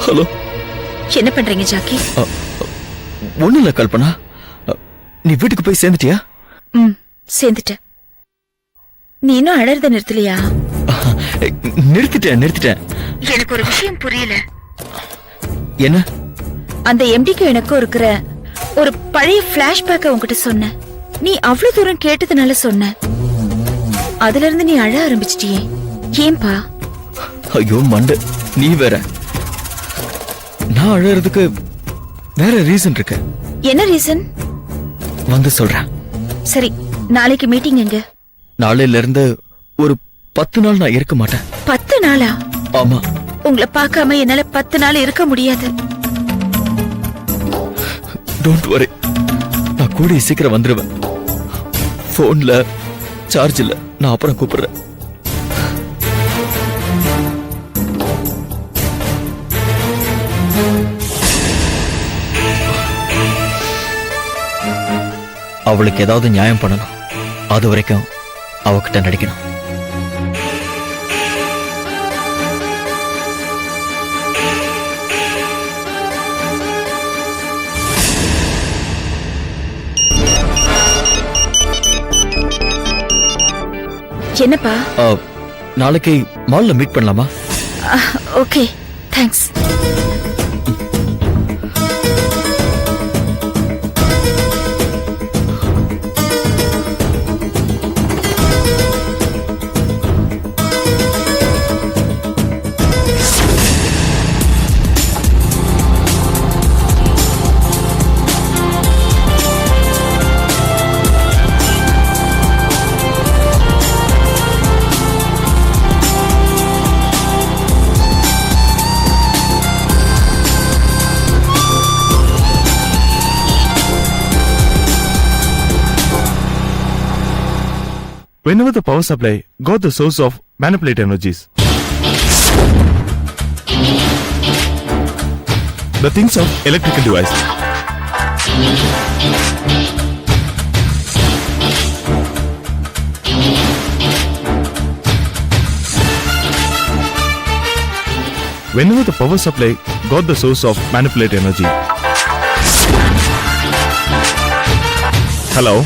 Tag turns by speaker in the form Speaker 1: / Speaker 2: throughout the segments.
Speaker 1: Hello,
Speaker 2: என்ன பண்றீங்க Jackie?
Speaker 1: ஒண்ணு இல்ல கல்பனா. நீ வீட்டுக்கு போய் சேர்ந்துட்டியா?
Speaker 2: சேர்ந்துட்டேன். நீ இன்னும் அழறத நிறுத்தலையா?
Speaker 1: நிறுத்திட்டேன்.
Speaker 2: எனக்கு ஒரு விஷயம் புரியல.
Speaker 1: என்ன?
Speaker 2: அந்த எம்டிக்கு எனக்கும் இருக்கிற ஒரு பழைய பிளாஷ்பேக்க உன்கிட்ட சொன்ன. நீ அவ்வளவு தூரம் கேட்டதுனால சொன்ன. அதுல இருந்து நீ அழ ஆரம்பிச்சிட்டியே, ஏன்பா?
Speaker 1: ஐயோ மண்டு, நீ வேற. நான் அழறதுக்கு வேற ரீசன் இருக்கு.
Speaker 2: என்ன ரீசன்?
Speaker 1: வந்து சொல்றேன்.
Speaker 2: சரி, நாளைக்கு மீட்டிங் எங்க?
Speaker 1: நாளையில இருந்து ஒரு 10 நாள் நான் இருக்க மாட்டேன்.
Speaker 2: 10 நாளா?
Speaker 1: ஆமா.
Speaker 2: உங்களை பார்க்காம என்னால 10 நாள் இருக்க முடியாது.
Speaker 1: டோன்ட் வரி, நான் கூடிய சீக்கிரம் வந்துருவேன். போன்ல சார்ஜ் இல்ல, நான் அப்புறம் கூப்பிடுறேன். அவளுக்கு ஏதாவது நியாயம் பண்ணணும். அது வரைக்கும் அவகிட்ட நடிக்கணும்.
Speaker 2: என்னப்பா?
Speaker 1: நாளைக்கு மால்ல மீட் பண்ணலாமா?
Speaker 2: Okay, thanks.
Speaker 3: Whenever the power supply got the source of manipulate energies, the things of electrical device. Whenever the power supply got the source of manipulate energy. Hello.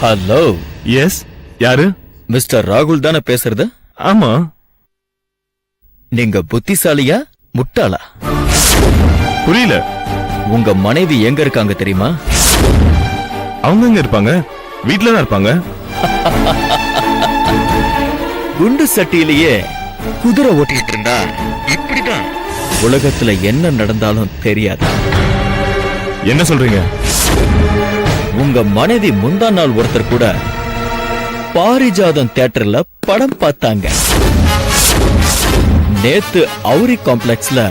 Speaker 1: Hello.
Speaker 3: Yes. யாரு?
Speaker 1: Mister ராகுல் தானே பேசுறது?
Speaker 3: ஆமா.
Speaker 1: நீங்க புத்திசாலியா முட்டாளா?
Speaker 3: புரியல.
Speaker 1: உங்க மனைவி எங்க இருக்காங்க தெரியுமா?
Speaker 3: அவங்க எங்க இருப்பாங்க? வீட்ல தான் இருப்பாங்க.
Speaker 1: குண்டு சட்டியிலேயே குதிரை ஓட்டிட்டு இருந்தா இப்படிதான் உலகத்துல என்ன நடந்தாலும் தெரியாது.
Speaker 3: என்ன சொல்றீங்க?
Speaker 1: உங்க மனைவி முந்தா நாள் ஒருத்தர் கூட பாரிஜாதம் தியேட்டர்ல படம் பார்த்தாங்க. நேத்து அவுரி காம்ப்ளெக்ஸ்ல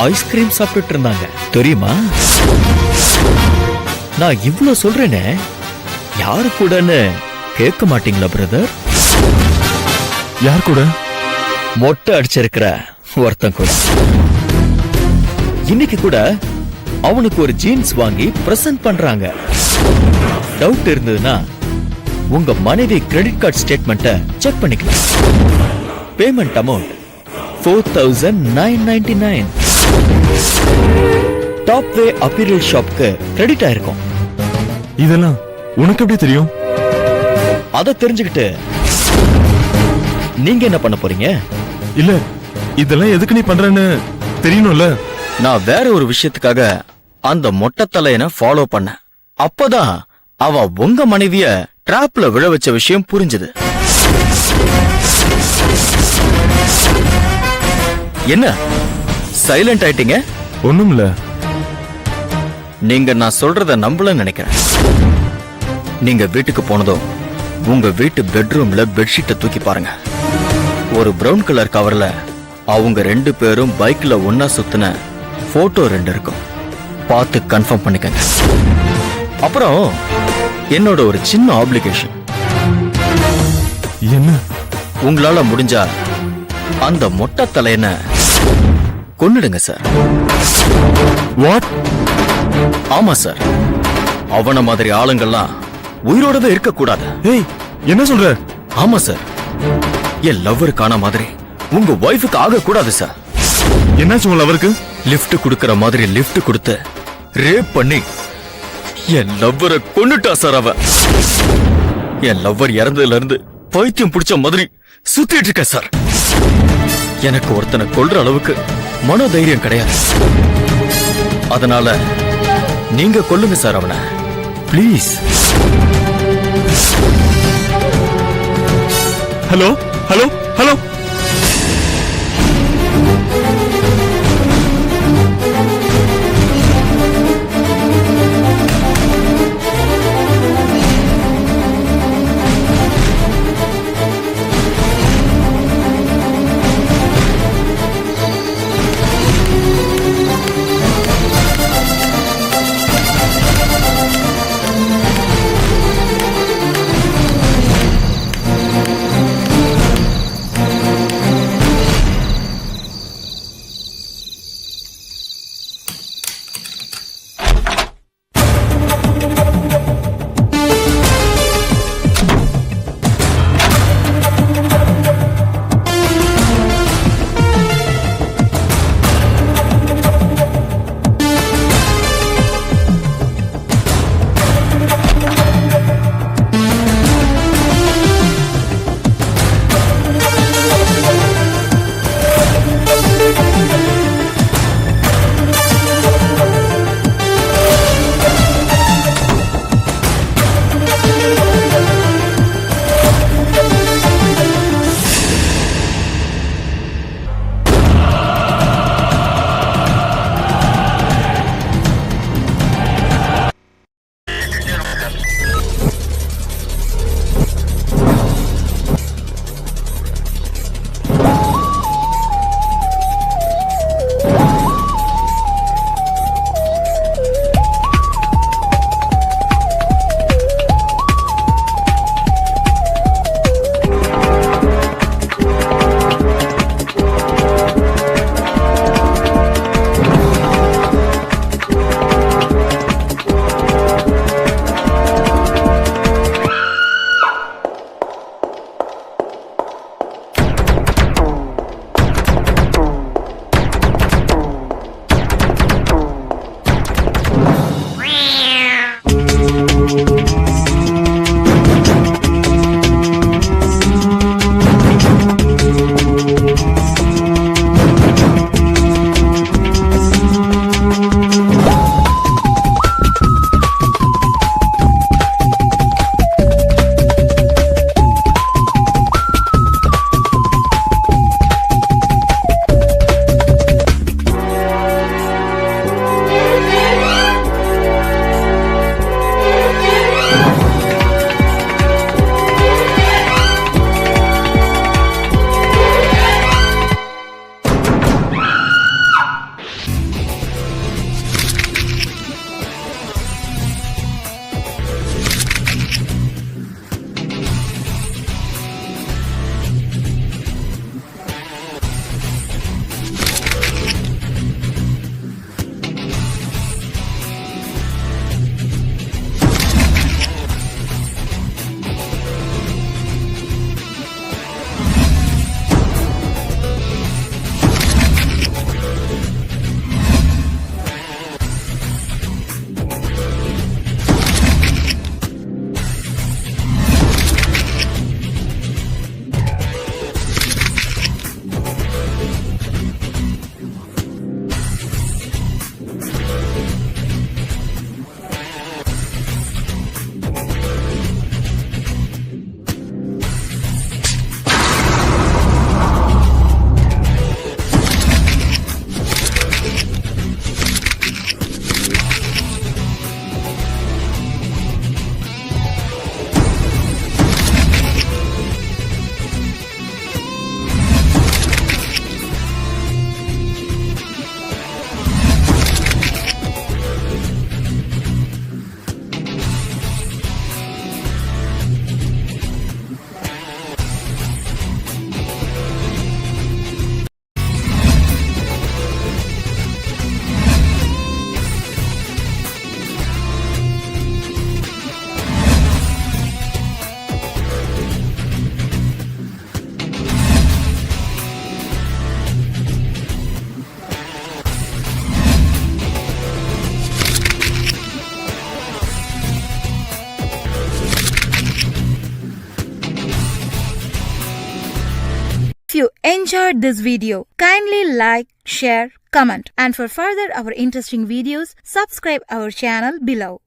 Speaker 1: ஐஸ்கிரீம் சாப்பிட்டு இருந்தாங்க தெரியுமா? நான் இவ்ளோ சொல்றேனே, யாரு கூடன்னு கேட்க மாட்டீங்களா பிரதர்?
Speaker 3: யார் கூட?
Speaker 1: மொட்டை அடிச்சிருக்கிற ஒருத்தன் கூட. இன்னைக்கு கூட அவனுக்கு ஒரு ஜீன்ஸ் வாங்கி பிரசன்ட் பண்றாங்க. டவுட் இருந்ததுன்னா உங்க மனைவி கிரெடிட் கார்டு ஸ்டேட்மெண்ட்டை செக் பண்ணிக்கலாம். Payment amount 4999. டாப் வே அப்பீரியல் ஷாப்க்கு கிரெடிட் ஆயிருக்கும்.
Speaker 3: இதெல்லாம் உனக்கு எப்படி தெரியும்?
Speaker 1: அத தெரிஞ்சுக்கிட்டு நீங்க என்ன பண்ண போறீங்க?
Speaker 3: இல்ல, இதெல்லாம் எதுக்கு நீ பண்றன்னு தெரியணும்ல.
Speaker 1: நான் வேற ஒரு விஷயத்துக்காக அந்த மொட்டை தலையனை ஃபாலோ பண்ண. அப்பதான் அவ உங்க மனைவிய டிராப்ல விழ வச்ச விஷயம் புரிஞ்சது. என்ன சைலண்ட் ஆயிட்டீங்க?
Speaker 3: ஒண்ணுமில்ல.
Speaker 1: நீங்க நான் சொல்றத நம்பலன்னு நினைக்கிறேன். நீங்க வீட்டுக்கு போனதும் உங்க வீட்டு பெட்ரூம்ல பெட்ஷீட்டை தூக்கி பாருங்க. ஒரு பிரவுன் கலர் கவர்ல அவங்க 2 பேரும் பைக்ல ஒன்னா சுத்தின போட்டோ 2 இருக்கும். பார்த்து கன்ஃபார்ம் பண்ணிக்கங்க. அப்புறம் என்னோட ஒரு சின்ன ஆப்ளிகேஷன்.
Speaker 3: என்ன?
Speaker 1: உங்களால முடிஞ்சா அந்த மொட்டை தலையனை கொன்னுடுங்க சார்.
Speaker 3: வாட்?
Speaker 1: ஆமா சார், அவன மாதிரி ஆளுங்கள்லாம் உயிரோடவே இருக்க கூடாது.
Speaker 3: ஏய், என்ன சொல்ற?
Speaker 1: ஆமா சார், என் லவ்வருக்கான மாதிரி உங்க ஒய்ஃபுக்கு ஆக கூடாது சார்.
Speaker 3: என்னாச்சு உங்க லவருக்கு?
Speaker 1: லிஃப்ட் கொடுக்கற மாதிரி லிஃப்ட் கொடுத்து ரேப் பண்ணி என் லவ்வரை கொன்னுட்டா சார் அவ. என் லவ்வர் இறந்ததுல இருந்து பைத்தியம் பிடிச்ச மாதிரி சுத்திட்டு இருக்க சார். எனக்கு ஒருத்தனை கொல்ற அளவுக்கு மனோதைரியம் கிடையாது. அதனால நீங்க கொல்லுங்க சார் அவனை please.
Speaker 3: Hello hello hello.
Speaker 4: enjoyed this video. Kindly like, share, comment, and for further our interesting videos, subscribe our channel below.